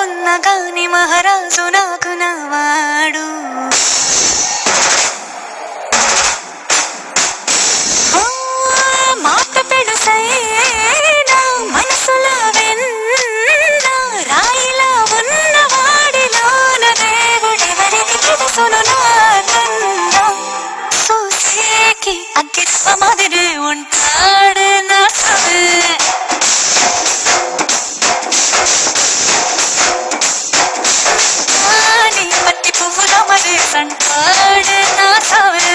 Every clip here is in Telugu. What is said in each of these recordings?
అనుకున్న గాని మహారాజు నాకు నవాడు. మాట పెడుసైనా మనసులో వెన్న రాయిలా ఉన్నవాడిలోన దేవుడెవరికి తెలుసును నాకన్నా. సూసేకి అగ్గిప్ప మాదిరి ఉంటాడు నా సవే. పత్తి పువ్వుల మరి సంటాడు నా సవే.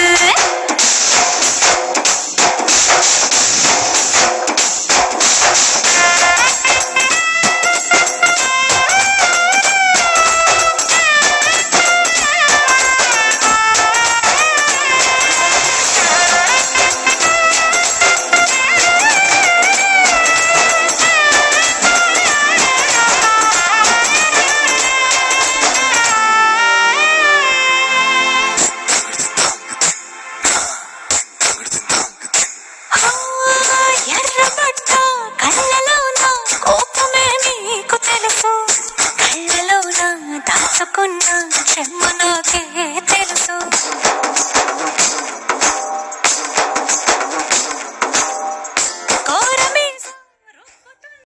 ఎర్రబడ్డ కళ్ళలోన కోపమే నీకు తెలుసు. కళ్ళలోన దాచుకున్న చెమ్మను